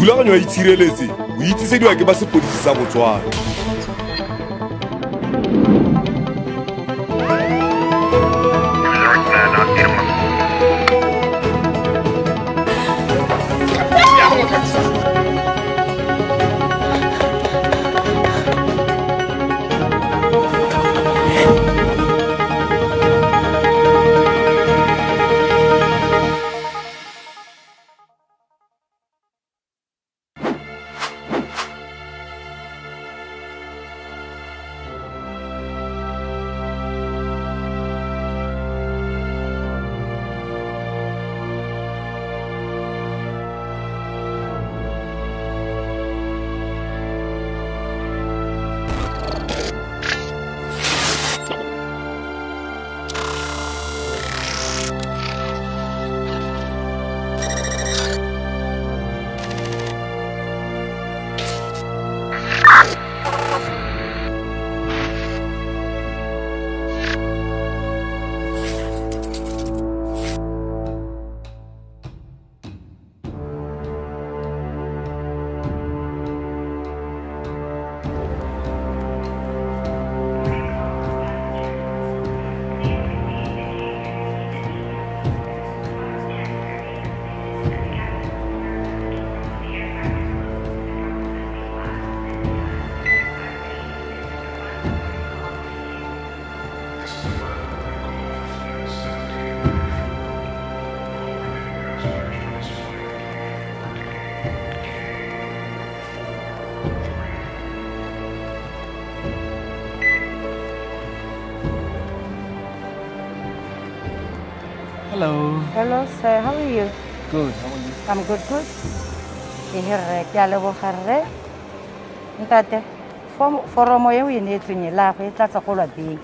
thulaganyo ya itshireletse o itsisediwa ke ba sepodisi sa Botswana. Hello. Hello, sir. How are you? Good. How are you? I'm good. Here, ke a leboga rre. Ntate, foromo ye o e neetsweng e la go e tlatsa go lwapeng.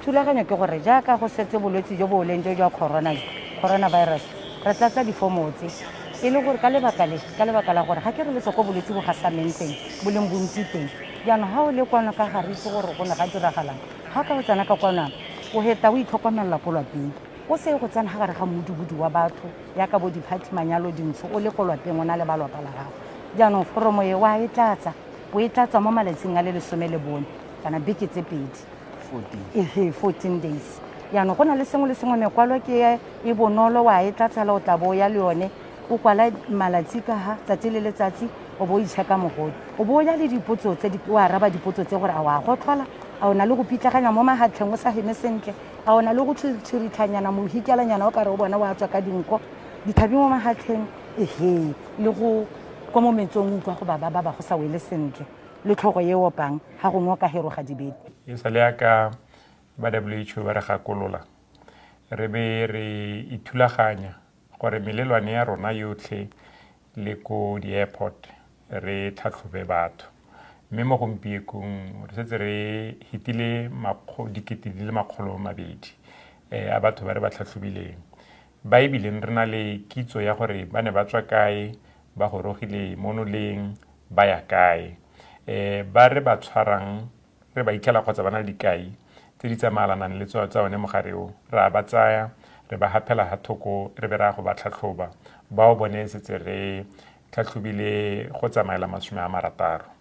Thulaganyo ke gore jaaka go setse bolwetse jo bo leng jo jwa coronavirus, re tlatsa difomo tse. E le gore ka lebaka la gore ga ke re le go bolwetse bo gasameng teng, bo leng bontsi teng. Jaanong ga o le kwana ka gare se gore go ne ga diragalang. Ga ka o tsena ka kwana, o heta o itlhokomela go lwapeng. O se go tsana ga gare ga modubudu wa batho ya ka bo diphathi manyalo dintsho o le go lwapeng o na le balwapa la gago. Jaanong foromo ye wa e tlatsa, o e tlatsa mo malatsing a le 14 kana beke tse pedi. 14 days. Jaanong go na le sengwe le sengwe mekwalo ke e bonolo wa e tlatsela o tla bo ya le yone o kwala malatsi ka ha tsatsi le letsatsi o bo itsheka mogodi. O bo ya le dipotso tse di wa araba dipotso tse gore a wa go tlhola a ona le go pitlaganya mo mahatleng o sa heme sentle a ona le go tshirithanyana mo hikelanyana o ka re o bona wa tswa ka dinko dithabi mo mahatleng le go kwa mo metsong utlwa go ba go sa wele sentle le tlhogo ye opang ha go ngoka hero ga dibete e sale aka ba WHO ba re gakolola re be re ithulaganya gore melelwane ya rona yotlhe le ko di-airport re tlhatlhobe batho mme mo gompiekong re setse re hitile dikete di le 200 a batho ba re ba tlhatlhobileng ba ebileng re na le kitso ya gore ba ne ba tswa kae ba gorogile mo noleng ba ya kae ba re ba tshwarang re ba ikela kgotsa ba na le dikai tse di tsamaelanang le tsa one mogare o ra ba tsaya re ba hapela ha thoko re be ra go ba tlhatlhoba ba o bone setse re tlhatlhobile go tsamaela 60.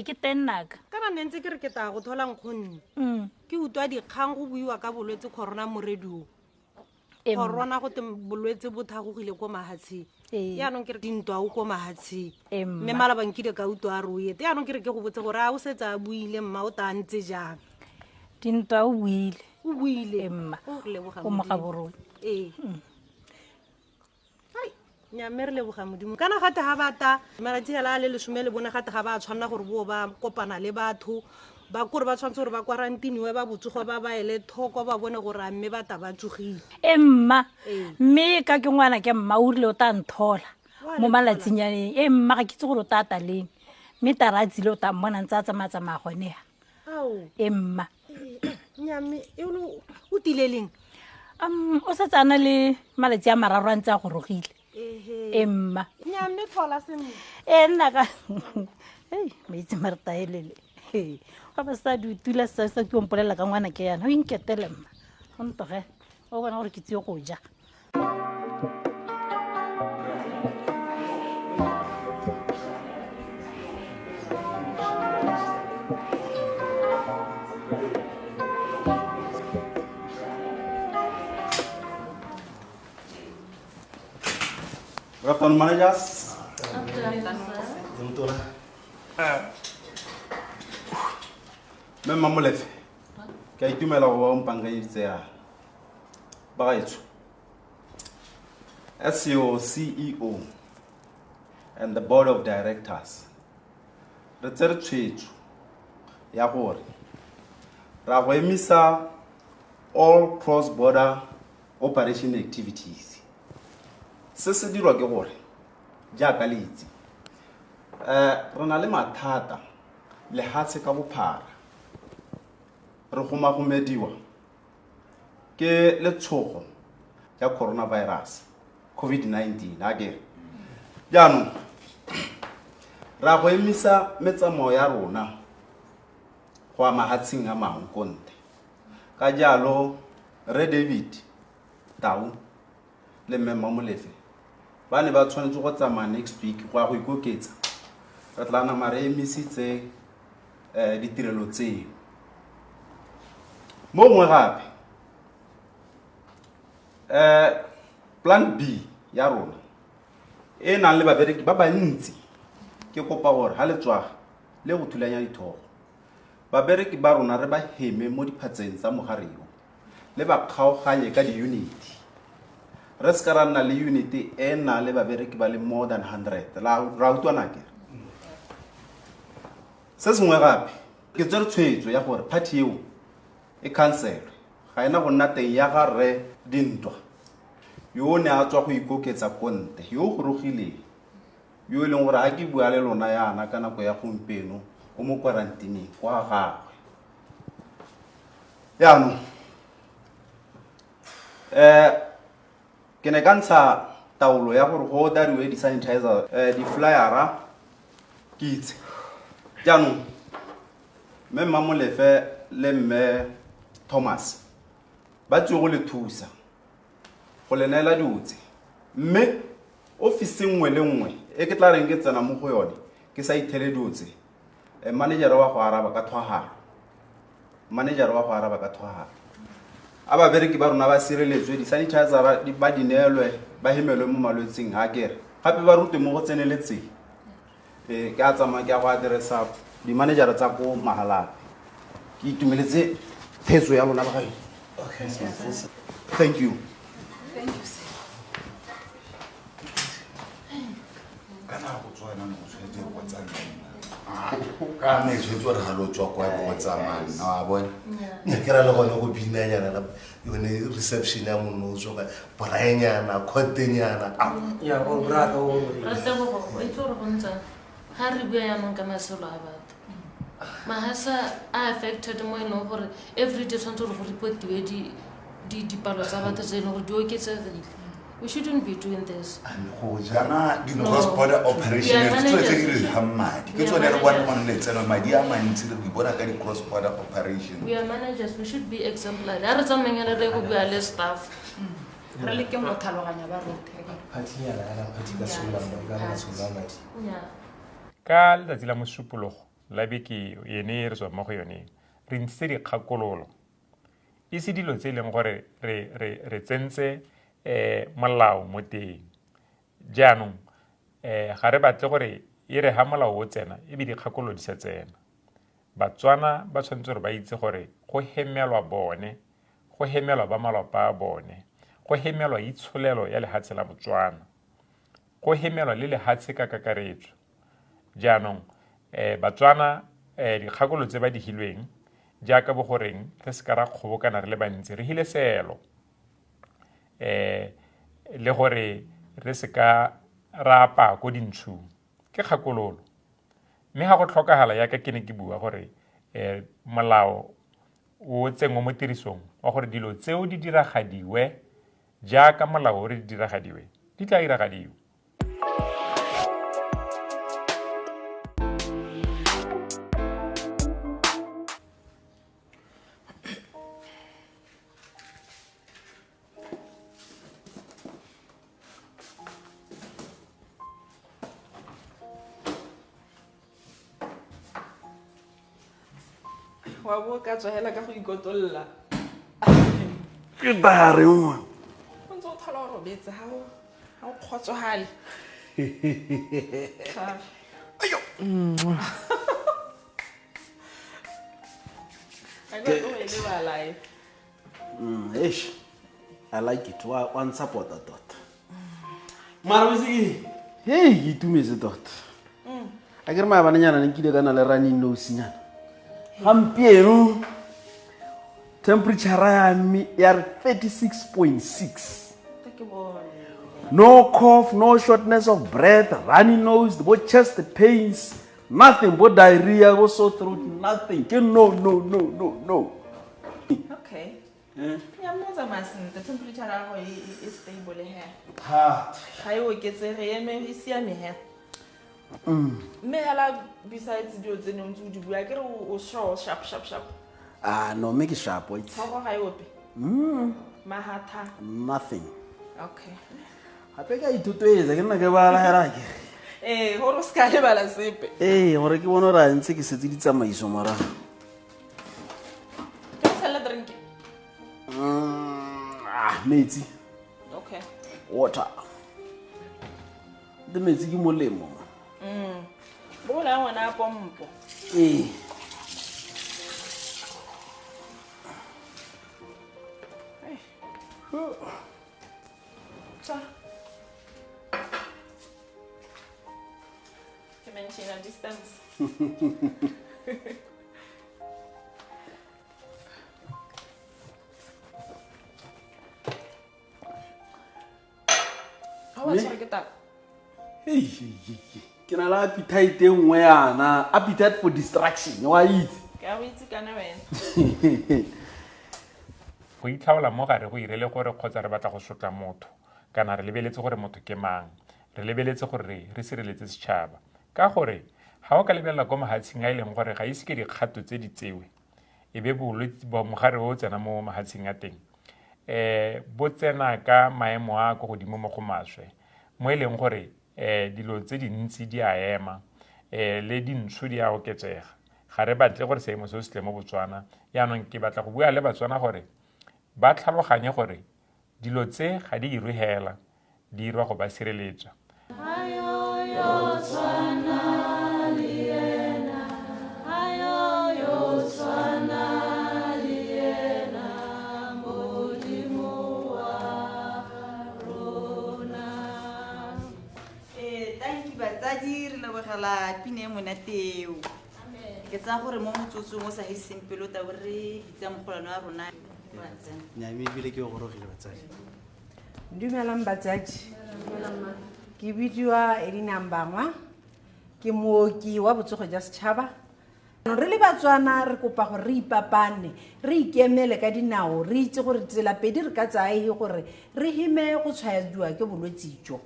Ke tenaka kana nentse ke re ke ta go thola nkgonne ke utwa dikgang go buiwa ka bolwetse corona mo radio corona go teng bolwetse bo thagogile ko mahatsheng yaanong ke re dintwa o ko mahatsheng mme mala bankile ka utwa a re o ete yaanong ke re ke go botse gore a o setsa a buile mma o ta ntse jang dintwa o buile mma o mogaborone nya re leboga modimo kana gate ga bata malatsi hela le 10 le bona gate ga ba tshwanna gore bo ba kopana le batho ba kore ba tshwanetse gore ba kwarantiniwe ba botsogo ba ba ele thoko ba bone gore a mme ba ta ba tsogile mma mme ka ke ngwana ke mma o rile o ta nthola mo malatsinyaneng mma ga ke itse gore o ta taleng mme tara a tsile o ta mmona ntse a tsamaya gonea mma nyame o tileleng o sa tsana le malatsi a mararo a ntse a gorogile mma nyame thola sengwe nna ka maitse maritaelele ga ba sa di utula sa ke ompolela ka ngwana ke yana o inketele mma go ntoge o bona gore ke tseye go ja Good afternoon, managers. Mme Molefe, ke a itumela go ba mpanganyeditse yana. Bagaetsho, as your CEO and the board of directors, re tsere tshwetso ya gore ra go emisa all cross-border operation activities. Se se dirwa ke gore jaaka le itse re na le mathata lehatshe ka bophara re gomagomediwa ke letshogo ya coronavirus COVID-19 akere jaanong ra go emisa metsamao ya rona go a mahatsheng a mangwe konte ka jalo Re David Tau le Mme Molefe ba ne ba tshwanetse go tsamaya next week go a go ikoketsa re tla na mare emisitse ditirelo tseo mo ngwe gape plan B ya rona e nang le babereki ba bantsi ke kopa gore ha le tswa le go thulanya dithogo babereki ba rona re ba heme mo diphatseng tsa mogareo le ba kgaoganye ka di-unity re ska ra nna le unity e na le babereki ba le more than 100 ra utlwana ke se sengwe gape ke tsere tshwetso ya gore party eo e cancelwe ga ena go nna teng ya ga Re Dintwa yo ne a tswa go ikoketsa konte yo gorogileng yo e leng gore a ke bua le lona yana ka nako ya gompieno o mo kwarantineng kwa gagwe yaanong ke ne ka ntsha taolo ya gore go dariwe di-sanitizer di-flyera ke itse jaanong Mme Molefe le Mme Thomas ba tswe go le thusa go le neela diutse mme office nngwe le nngwe e ke tla reng ke tsena mo go yone ke sa ithele diutse manager wa go araba ka thwagalo a ba bereki ba rona ba sireletswe di-sanitizer ba di neelwe ba hemelwe mo malwetseng a kere gape ba rute mo go tseneletseng ke a tsamaya ke a go addressa di-manager tsa ko Mahalape ke itumeletse thetso ya lona ba gae. Thank you. ka ne tshwetso re ga lo tswa kwa go tsamana wa bona ke ra le gone go binanyana yone reception ya mono so ka braenyana contenyana ya go brata o rata go itse re bontsa ha re bua ya nka maselo a batho mahasa a affected mo e leng gore every day tshwanetse go reportiwe dipalo tsa batho tse e leng gore di oketsegile. We shouldn't be doing this. go jana di cross-border operation tso tse di re hammadi ke tsone re bona mang le tseno madi a mantsi re bona ka di cross-border operation. We are managers, we should be exemplary. Ha re tsamayeng re go bua le staff re le ke mo tlhaloganya ba rote patinyana ana patika sola ga na sola madi ka letsatsi la mosupologo la beke ene re tswa mo go yone re ntse di kgakololo e se dilo tse leng gore re tsentse molao mo teng jaanong ga re batle gore e re ha molao o tsena e be dikgakolo di sa tsena Batswana ba tshwanetse gore ba itse gore go hemelwa bone go hemelwa ba malapa a bone go hemelwa itsholelo ya lehatshe la Botswana go hemelwa le lehatshe ka kakaretso jaanong Batswana dikgakolo tse ba di hilweng jaaka bo goreng re se ka ra kgobokana re le bantsi re hile selo le gore re se ka ra apa ko dintshung ke kgakololo mme ga go tlhokagala yaka ke ne ke bua gore molao o tsengwe mo tirisong wa gore dilo tseo di diragadiwe jaaka molao o re di diragadiwe di tla diragadiwa. wa bo ka tswahela ka go ikotolola ke bare ngwa o ntse o thola o robetse ga o kgotsogale ayo I like it wa nsupporta tota mara boseke hei ke itumetse tota a kere maabanenyana ne nkile ka na le running nosinyana gampieno temperature ya re 36.6 no cough no shortness of breath runny nose bo chest pains nothing bo diarrhea bo sore throat nothing ke no okay ya mmotsa masente temperature ya go e stable he ha ga e oketsege eme e siame he mme hela besides dio tsene o ntse o di bua ke re o sharp no make it sharp wait tshoko ga e ope mahatha nothing okay hape ka ithutwetsa ke nna ke bala hela ke gore o ska le bala sepe gore ke bona ra ntse ke setse ditsamaiso mara ke sala drink metsi okay water the metsi ke molemo bola ngwana a pompo mention a distance. How was it that? Hey, ke na la appetite nngwe yana, appetite for distraction, wa itse. Ka o itse kana wena. Go itlhaola mo gare go irele gore kgotsa re batla go sotla motho kana re lebeletse gore motho ke mang re lebeletse gore re sireletse setšhaba ka gore ga o ka lebelela ko mahatsheng a e leng gore ga ise ke dikgato tse di tsewe e be bolwetse ba mogare o tsena mo mahatsheng a teng bo tsena ka maemo a go godimo mo go maswe mo e leng gore dilo tse dintsi di a ema le dintsho di a oketsega ga re batle gore seemo se se tle mo Botswana yaanong ke batla go bua le Batswana gore ba tlhaloganye gore dilo tse ga di irwe hela di irwa go ba sireletswa batsadi re lebogela pine monateo ke tsa gore mo motsotsong o sa hiseng pelo ta re bitsa mogolano wa rona nyame bile ke gorogile batsadi dumelang batsadi ke bidiwa Elina Mbangwa ke mooki wa botsogo ja setšhaba re le Batswana re kopa gore re ipapane re ikemele ka dinao re itse gore tsela pedi re ka tsaya gore re hime go tshwaediwa ke bolwetse jo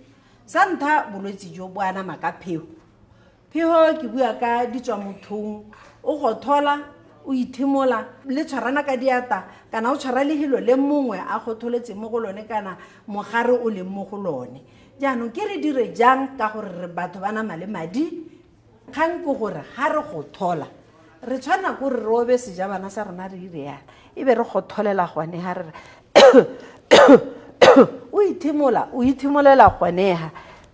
sa ntha bolwetse jo bo ana maka pheo ke bua ka ditswa mothong o go thola o ithimola le tshwarana ka diata kana o tshwara lehilo le mongwe a go tholetse mo go lone kana mogare o le mo go lone jaanong ke re dire jang ka gore re batho bana male madi kgang ke gore ha re go thola re tshwana go re robe sejabana sa rona re dire yana e be re go tholela gone ha re o ithimolela goneha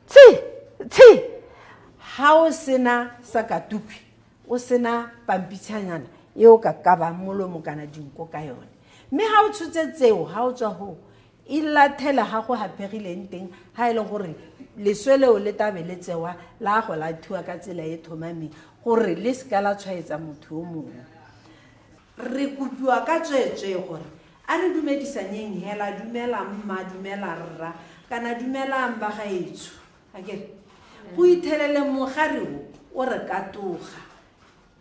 tsi ha o sena sakatupi o sena pampitshanyana eo ka kaba molomo kana dinko ka yone mme ha o tshutse tseo ha o tswa ho e lathela ha go hapegileng teng ha ile gore lesweleo le tabe le tsewa la go la thua ka tsela e thomameng gore le se ka la tshwaetsa motho o mongwe re kopiwa ka tswetswe gore a re dumedisanyeng hela dumela mma dumela rra kana dumelang ba gaetsho akere go ithelele mogare o re katoga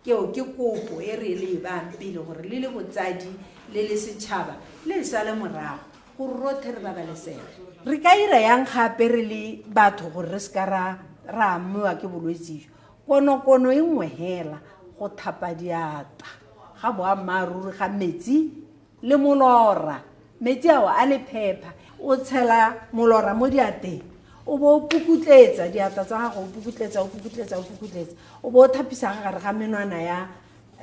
keo ke kopo e re le bang pele gore le le botsadi le le setšhaba le sa le morago gore rothe re babalesege re ka ira yang gape re le batho gore re se ka ra amiwa ke bolwetse konokono e nngwe hela go thapa diata ga boammaaruri ga metsi le molora metsi ao a le phepa o tshela molora mo diateng o bo pukutletsa diata tsa gago o pukutletsa o bo thapisa ga gare ga menwana ya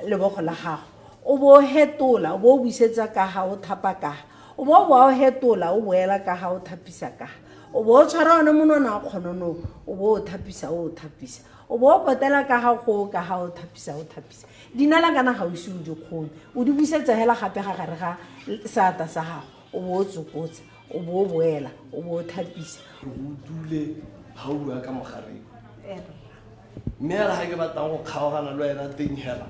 lebogo la gago o bo hetola o bo buisetsa ka ga o thapa ka o bo o hetola o boela ka ga o thapisa ka o bo tshwara one monwana wa kgonono o bo o thapisa o bo potela ka ga go ka ga o thapisa dinala kana ga o se o di kgone o di buisetsa hela gape ga gare ga seata sa gago o bo o tsokotsa o bo o boela o bo o thapisa o dule ha o bua ka mogareng mme ga ke batlang go kgaogana le wena teng hela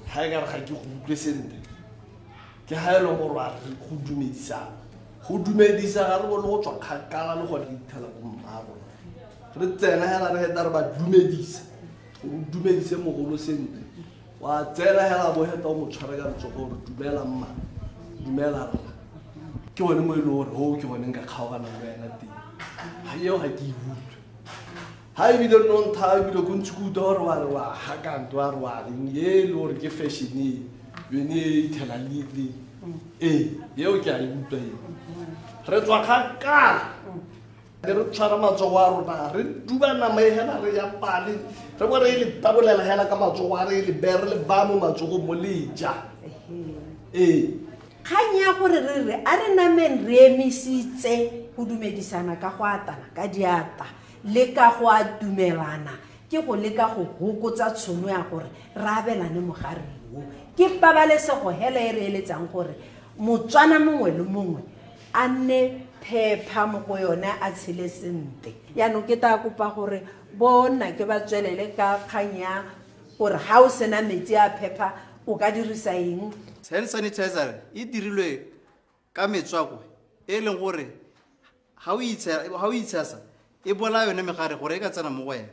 ga e ka re ga ke go utlwe sentle ke ga e leng gore a re go dumedisa ga re bone go tswa kgakala le gone ithela go mmarona re tsena hela re heta re ba dumedisa o dumedise mogolo sentle wa tsena hela bo heta o mo tshware ka letsogo gore dumela mma dumela rra ke one mo e le gore o ke bone nka kgaogana le wena teng ga eo ga ke e utlwe ga ebile nontha ebile ko ntse kuta gore wa re wa hakanto wa re wa reng e le gore ke fashion e yone e ithela le eo ke a e utlwa e re tswa kgakala re tshwara matsogo a rona re duba nama e hela re ya pale re bo re e le tabolela hela ka matsogo a re e le bere le ba mo matsogo mo leja kgang ya gore re re a re nameng re emisitse go dumedisana ka go atana ka diata le ka go a dumelana ke go leka go hokotsa tshono ya gore re abelane mogareng ke pabalesego hela e re eletsang gore motswana mongwe le mongwe a nne phepha mo go yone a tshele sente yaanong ke ta kopa gore bona ke ba tswelele ka kgang ya gore ga o sena metsi a phepha o ka dirisa eng hand sanitizer e dirilwe ka metswako e leng gore ga o itshasa e bola yone megare gore e ka tsena mo go wena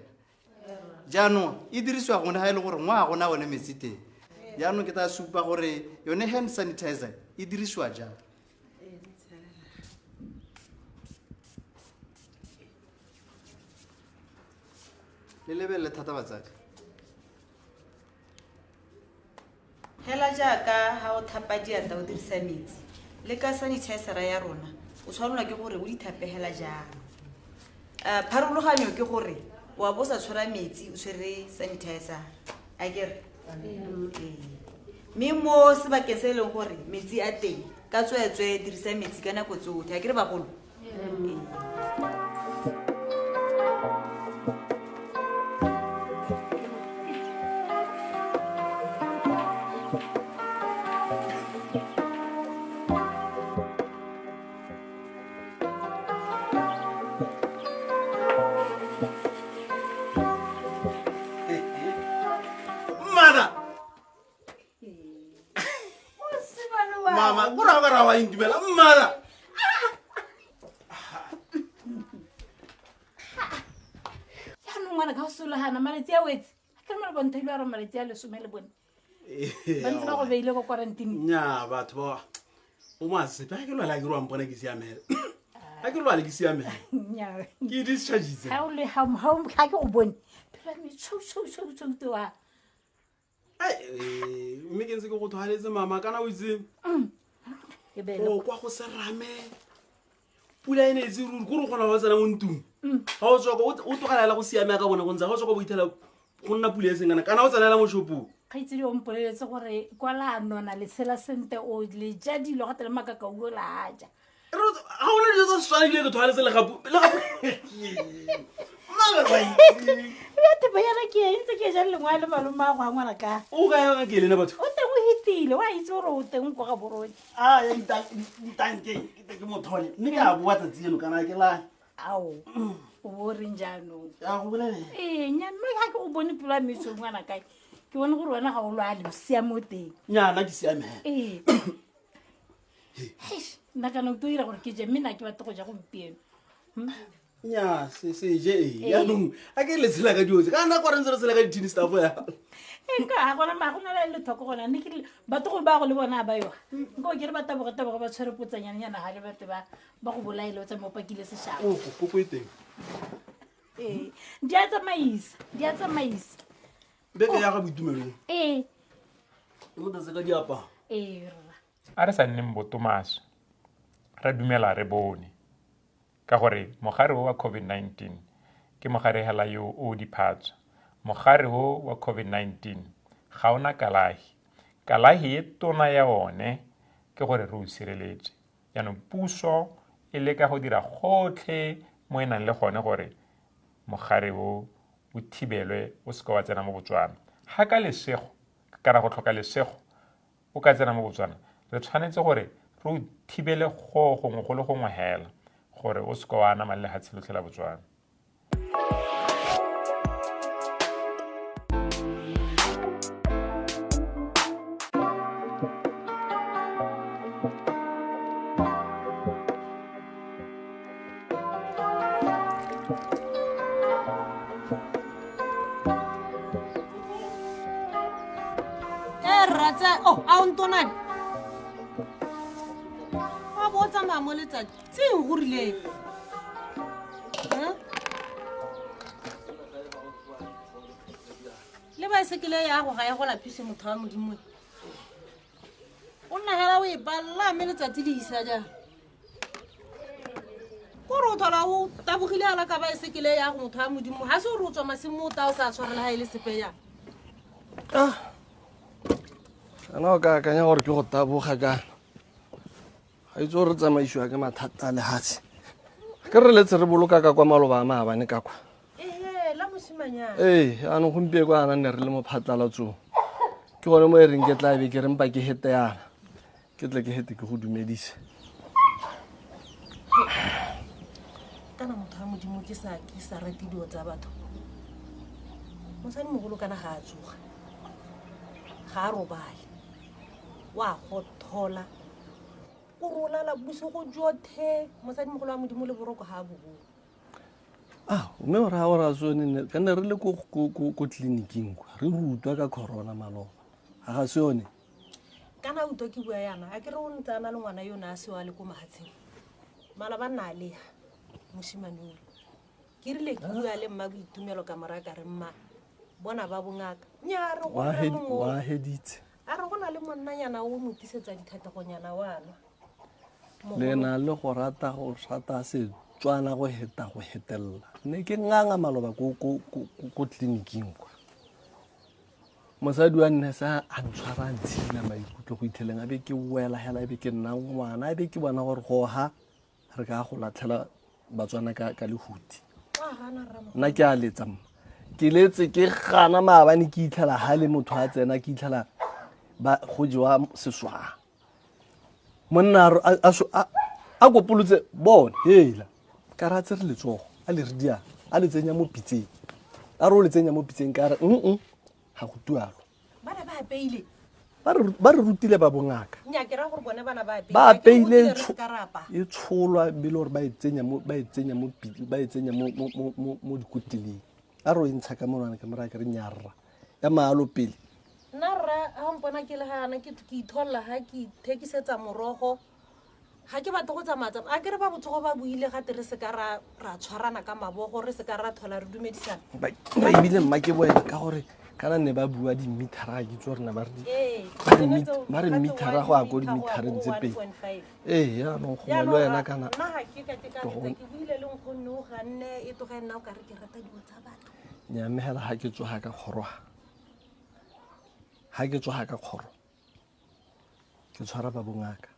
jaanong e dirisiwa gone ga e le gore ngwa gona one metsi teng jaanong ke ta supa gore yone hand sanitizer e dirisiwa jang le lebelele thata batsadi hela jaaka ga o thapa diata o dirisa metsi le ka sanitizera ya rona o tshwanelwa ke gore o di thapegela jang pharologanyo ke gore wa bo sa tshwara metsi o tshwere sanitizer a kere mme mo sebakeng se e leng gore metsi a teng ka tsweetswe dirisa metsi ka nako tsotlhe a kere bagolo mama go ra wa indumela mmara ya no ngwana ka solahana maletsi a wetse ka mara bonta ile ra maletsi a le somele bone ba ntse go beile go quarantine nya batho ba o mase ba ke lwala ke rwang bona ke siamela a ke lwala ke siamela nya ke discharges ha o le ha ke go bone phela me tso wa mme ke ntse ke go thohaletse mama kana o itse o kwa go serame pula ene itse ruri go re gona ba tsena mo ntung ga o tswa o togalela go siamela ka bona go ntse ga o tswa go boithela go nna pula e sengana kana o tsenela mo shopong ga itse di ompoleletse gore kwala nona le tshela sente o le ja dilo ga tele makaka o la ja ga o le dijo tsa setswana ke thohaletse legapo ya te bayana ke ntse ke ja lengwa le maloma a go ngwana ka o ga ya ke lena batho o teng o hitile wa itse gore o teng go ga borodi ya ntanke ke mothole mme ke a boa tsa tseno kana ke la ao o bo reng jaanong ya go bolela nyanno ga ke go bone pelo a meso ngwana kae ke bone gore wena ga o lwale o siame o teng nyana ke siame nna kana o to ira gore ke je mme na ke batla go ja gompieno nya se je yaanong a ke letsela ka diotse ka nna kwa re ntse re tsela ka di-tin staff ya nka ga gona ma gona le thoko gona ne ke batho go ba go le bona ba yo nko ke re bataboga ba tshwere potsanyana nyana ga le batho ba go bolaile o tsa mo pakile se sha koko e teng di a tsamaisa beke ya ga boitumelong mo tse ka diapa a re sa nneng botomaso re dumela re bone ka gore mogare wa COVID-19 ke mogare hela yo o diphatso mogare wa COVID-19 ga ona kalahi e tona ya one ke gore re o sireletse yaanong puso e leka go dira gotlhe mo e nang le gone gore mogare o thibelwe o seka wa tsena mo Botswana ga ka lesego kana go tlhoka lesego o ka tsena mo Botswana re tshwanetse gore re o thibele gongwe go le gongwe hela gore o seka wa nama le lehatshe lotlhe la Botswana a o ntonane a bo tsamaya mo letsatsi tseng go rileng le baesekele ya go ga ya go laphise motho wa modimo o nna hela o e palela mme letsatsi le isa jang kore o thola o tabogile ala ka baesekele ya go motho wa modimo ga se o re o tswa masimo o ta o sa tshwarela ga e le sepe jang ana o ka akanya gore ke go taboga ka ga itse gore tsamaisiwa ke mathata a lehatshe ke re letse re boloka ka kwa maloba a maabane ka kwa la mosimanyana anong gompie kwa ana nne re le mo phatlalatsong ke gone mo e reng ke tlabe ke rempa ke hete yana ke tle ke hete ke go dumedise kana motho wa modimo ke sa rate dio tsa batho mosadi mogolo kana ga a tsoga ga a robale wa go thola o rolala bosigo jothe mosadi mogolo wa modimo le boroko ga a bogolo mme o raa ora sone ka nne re le ko tleliniking kwa re rutwa ka corona maloba ga ga se yone kana uto ke bua yana a ke re o ntse a na le ngwana yo ne a sewa le ko magatsheng malaba nna a lega mosimane ke rile ke bua le mma boitumelo ka mora ka re mma bona ba bongaka nya re wa heditse a re gona le monnanyana o mo tisetsa dikhategonyana wana le na le go rata Setswana go hetelela ne ke nganga maloba ko tleliniking kwa mosadi wa nne sa a ntshwara ntshina maikutlo go itheleng a be ke wela hela be ke nna ngwana a be ke bona gore go ha re ka go latlhela Batswana ka lehuti nna ke a letsa ke letse ke gana maabane ke itlhela ha le motho a tsena ke itlhela ba go jewa seswa monna a kopolotse bona hela ka ra tse re letsogo a le re dia a le tsenya mo pitseng a re o le tsenya mo pitseng ka re ga go tualo bana ba apeile ba re rutile ba bongaka nya ke ra gore bone bana ba apeile ba apeile e tsholwa bile gore ba e tsenya mo dikotileng a re o ntsha ka monwana ke mara ke re nyarra ya maalo pele nna rra a mpona ke le gana ke itholla ga ke thekisetsa morogo ga ke batla go tsamaya a ke re ba botsogo ba buile gate re se ka ra tshwarana ka mabogo re se ka ra thola re dumedisana ba ebile mma ke boela ka gore kana ne ba bua dimithara ke tso rena ba re mithara go a ko dimithareng tse pedi yaanong gongwe le wena kana nna ga ke ka ke buile le nkgonne o ganne e toga nna o ka re ke rata dio tsa batho nyamegela ga ke tsoga ka kgoroga ga ke tsoga ka kgoro ke tshwara ba bongaka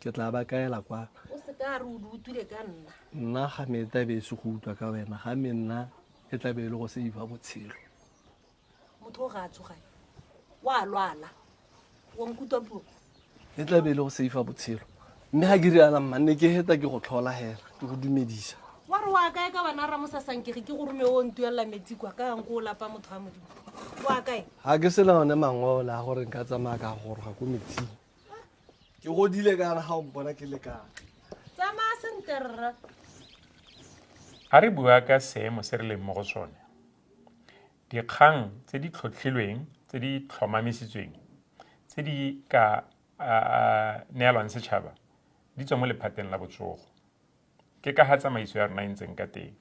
ke tla ba kaela kwa o se ka re o dutile ka nna ga me tla be se go utlwa ka wena ga me nna e tla be le go seiva botshelo motho ga a tsoga wa lwala wa nkutwa puo e tla be le go seiva botshelo mme ga ke riana mmanne ke heta ke go tlhola hela ke go dumedisa wa re wa kae ka bana ramosasankege ke go rome o ntuelela metsi kwa ka yang ko o lapa motho wa modimo wa kae ga ke sena one mangola a gore nka tsamaya ka goroga ko metsing ke godile ka ga o mpona ke le kang tsamaya sentle rra ga re bua ka seemo se re leng mo go sone dikgang tse di tlhotlhilweng tse di tlhomamisitsweng tse di ka neelwang setšhaba di tswa mo lephateng la botsogo ke ka ga tsamaiso ya rona e ntseng ka teng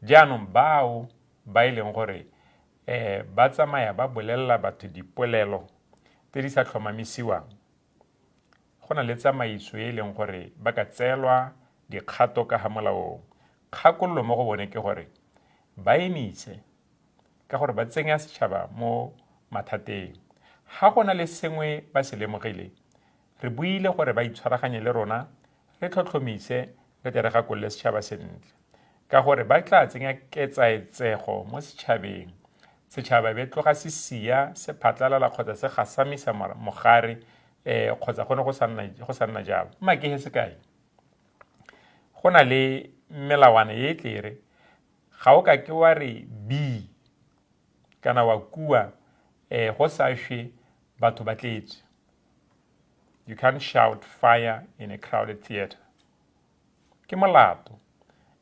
jaanong bao ba e leng gore ba tsamaya ba bolelela batho dipolelo tse di sa tlhomamisiwang go na le tsamaiso e leng gore ba ka tseelwa dikgato ka ga molaong kgakololo mo go bone ke gore ba emise ka gore ba tsenya setšhaba mo mathateng ga go na le sengwe ba se lemogile re buile gore ba itshwaraganye le rona re tlhotlhomise re tle re gakolole setšhaba sentle ka gore ba tla tsenya ketsaetsego mo setšhabeng setšhaba be tloga se sia se phatlalala kgotsa se gasamisa mogare kgotsa gone go sa nna jalo makege se kae go na le melawana ye tlere ga o ka ke wa re b kana wa kua go sa shwe batho ba tletse you can't shout fire in a crowded theater ke molato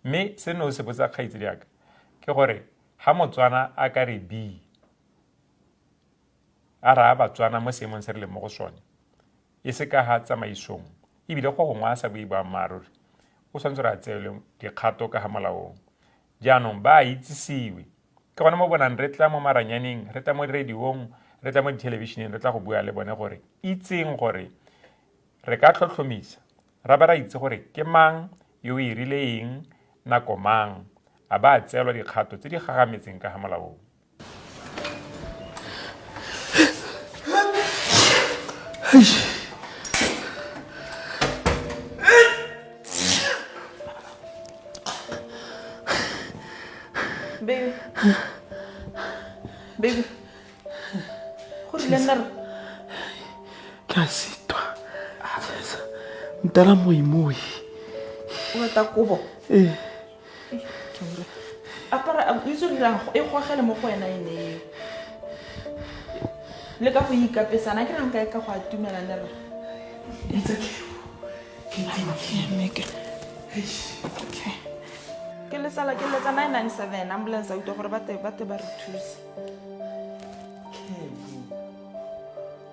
mme seno se botsa kgaitsedi yaka ke gore ha motswana a ka re b a ra batswana mo seemong se re le mo go sone e se ka ga tsamaisong ebile go gongwe a sa bui boammaaruri o tshwanetse re a tseelwe dikgato ka ga molaong jaanong ba itsisiwe ke gone mo bonang re tla mo maranyaneng re tla mo radiong re tla mo dithelebišeneng re tla go bua le bone gore itseng gore re ka tlhotlhomisa ra ba ra itse gore ke mang yo o irile eng nako mang a ba a tseelwa dikgato tse di gagametseng ka ga molaong baby go rile nna re ke a sitwa ntela moimoi o batla kobo apara itse dirang e gogele mo go wena eneo le ka go ikapesana ke rang kae ka go atumela nne re ke lesala ke letsa 997 ambulance a utlwa gore bate ba re thuse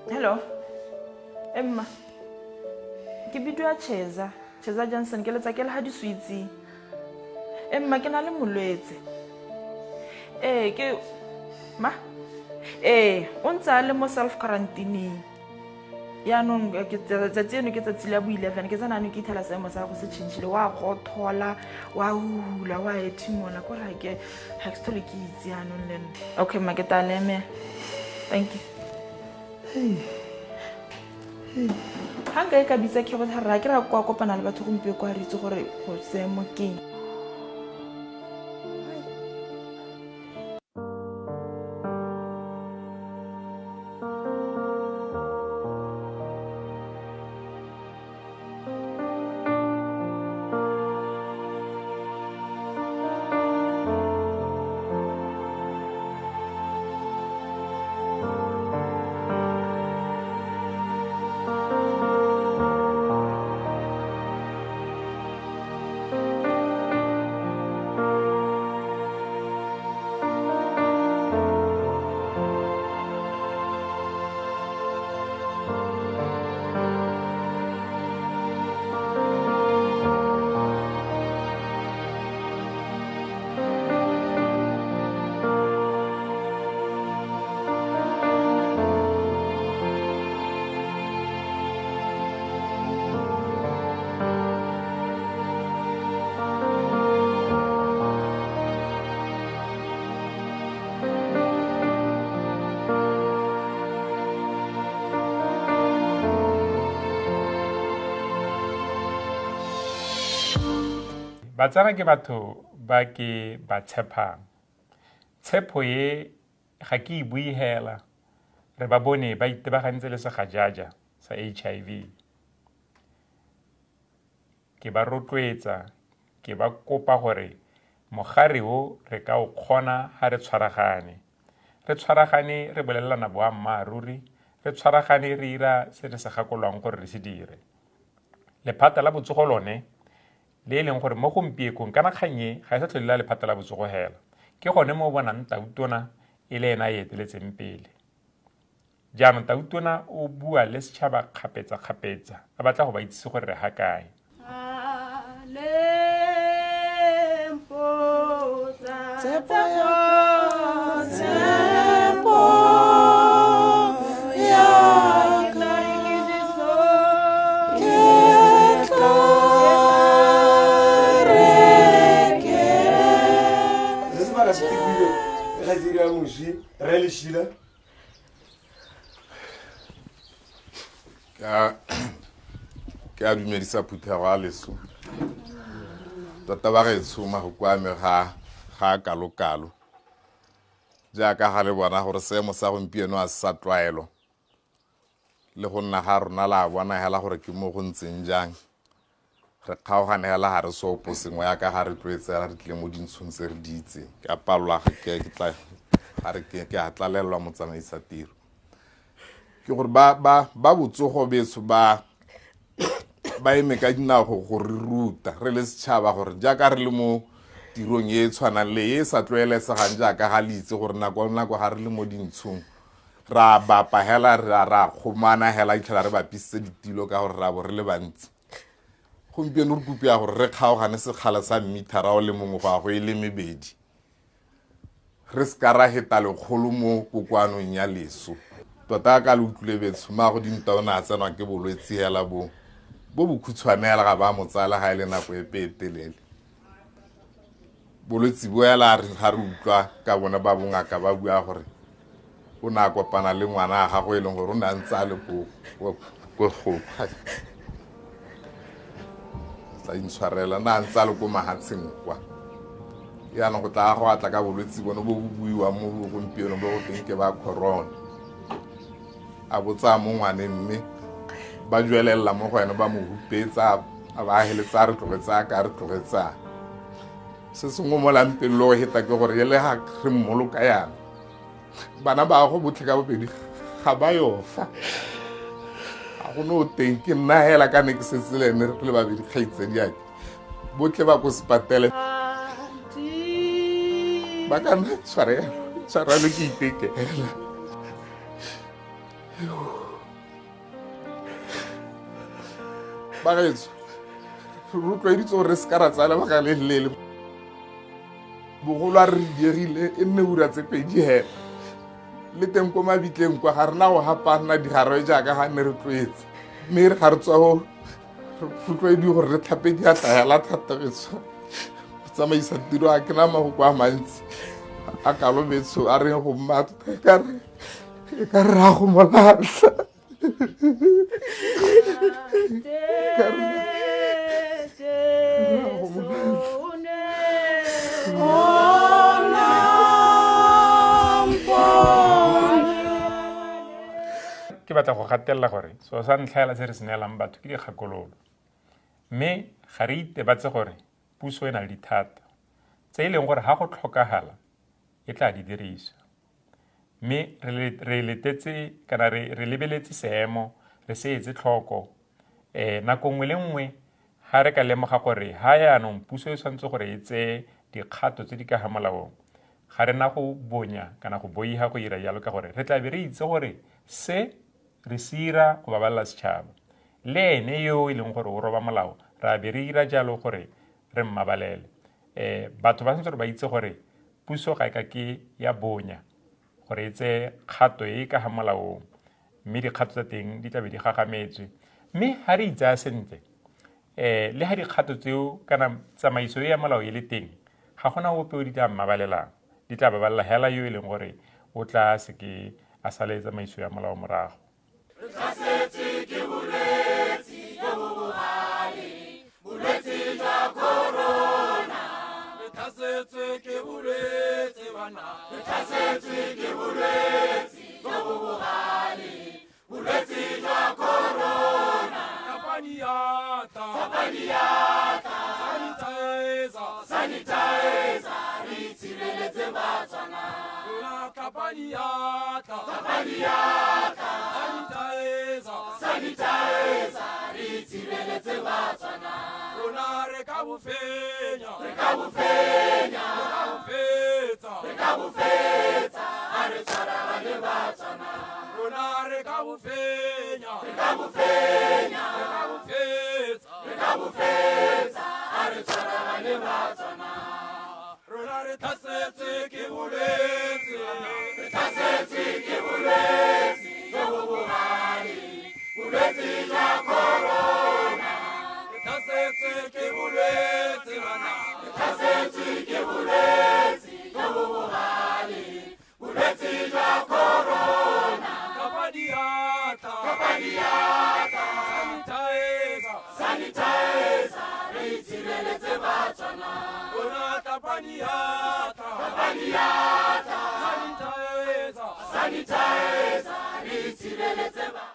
hello emma ke bidiwa Cheza Johnson ke letsa ke le ha di switsi emma ke na le molwetse ke ma o ntse a le mo self quarantine yaanong ke tsatsi eno ke tsatsi la bo 11 ke tsana ke ithela seemo sa go se tšhintšhile wa gothola wa hula wa ethimola ko ra ke hextole ke itse yaanong le nna okay ma ke taleme thank you hanga e ka bitsa ke go thara ke ra kwa kopana le batho gompe kwa re itse gore go seemo keng batsana ke batho ba ke ba tshepang tshepo ye ga ke e bui hela re ba bone ba itebagantse le segajaja sa HIV ke ba rotloetsa ke ba kopa gore mogare o re ka o kgona ha re tshwaragane re bolelana boammaaruri re tshwaragane re ira se re se gakolwang gore re se dire lephata la botsogo lone le e leng gore mo gompiekong kana kganye ga e sa tlholela lephata la botsogo hela ke gone mo bonang Tautona e le ena eteletseng pele jaanong Tautona o bua le setšhaba kgapetsa a batla go ba itsise gore re ha kae ke a dumedisa Phuthego a leso tota ba ge tshuma go kwame ga kalokalo jaaka ga le bona gore seemo sa gompieno a sa tlwaelo le go nna ga rona la bona hela gore ke mo go ntseng jang re kgaogane hela ga re sopo sengwe ya ka ga re tloetsela re tle mo dintshong tse re di itse ke a palelwa ke a tlalelwa motsamaisa tiro ke gore ba botsogo betso ba eme ka dinao go re ruta re le setšhaba gore jaaka re le mo tirong e tshwanang le e sa tlwaelesegang jaaka ga le itse gore nako ga re le mo dintshong ra bapa hela ra kgomana hela itlhela re bapisitse ditilo ka gore ra bo re le bantsi gompieno re kopia gore re kgaogane sekgala sa mmithara o le mongwe go a go e le mebedi re se ka ra heta lekgolo mo kokwanong ya leso tota ka le utlwile betso go dintaona a tsenwa ke bolwetse hela bo bokhutshwanela ga ba motsala ga ile nako e petelele bolwetse bo hela ga re utlwa ka bona ba bongaka ba bua gore o na kopana le ngwana ga go e leng gore o na ntse a le go tla intshwarela na ntse a le ko mahatsheng kwa yana go tla go atla ka bolwetse bona bo buiwa mo gompieno bo go teng ke ba corona a botsa mo ngwane mme ba jwelela mo go ena ba mo hupetsa a ba heletsa re tlogetsa ka re tlogetsa se sengwe mo lampeng lo heta ke gore ye le ga re mmoloka yana bana ba go botlhe ka bobedi ga ba yofa a go no teng ke nna hela ka ne ke setselene re le babedi kgaitsedi yake botlhe ba ko sepatele ba ka nna tshwarelo ke itekela ba gaetso re tlwaeditse gore re se ka ra tsaya lebaka le lele bogolo a re diegile e nne ura tse pedi hela le teng ko mabitleng kwa ga rena go gapana digare jaaka ga ne re tlwaetse mme re ga re tswa go re tlwaedi gore re tlhape diatla hela thata betso go tsamaisa tiro a ke na magoko a mantsi a kalobetso a reng go mmata e ka re ra go molatlha ke batla go gatelela gore so sa ntlhaela se re se neelang batho ke dikgakololo mme ga re itebatse gore puso e na le dithata tse e leng gore ga go tlhokagala e tla di dirisa mme re letetse kana re lebeletse seemo re se etse tlhoko nako nngwe le nngwe ga re ka lemoga gore ha yaanong puso e tshwanetse gore e tseye dikgato tse di ka ga molaong ga re na go bonya kana go boiga go ira jalo ka gore re tla be re itse gore se re sira go baballa setšhaba le ene yo e leng gore o roba molao ra be re ira jalo gore re mmabalele batho ba sentse ba itse gore puso ga e ka ke ya bonya gore e tse kgato e ka ga molaong mme dikgato tsa teng di tlabe di gagametswe mme ga re itsaya sentle le ga dikgato tseo kana tsamaiso ya molao e le teng ga gona ope o di tla mmabalelang di tla babalela hela yo e leng gore o tla seke a sale tsamaiso ya molao morago Tapaniata, diatla sanitizer re itshireletse batswana rona re ka bofenya re ka bofetsa a re tshwara ba le batswana rona re ka bofenya re ka bofetsa a re tshwara ba le batswana rona re thasetse ke bolwetse jo bo bogale bolwetse jwa corona re thasetse ke bolwetse jo bo bogale bolwetse jwa corona kapa diatla sanitizer re itshireletse batswana rona kapa diatla sanitizer re itshireletse batswana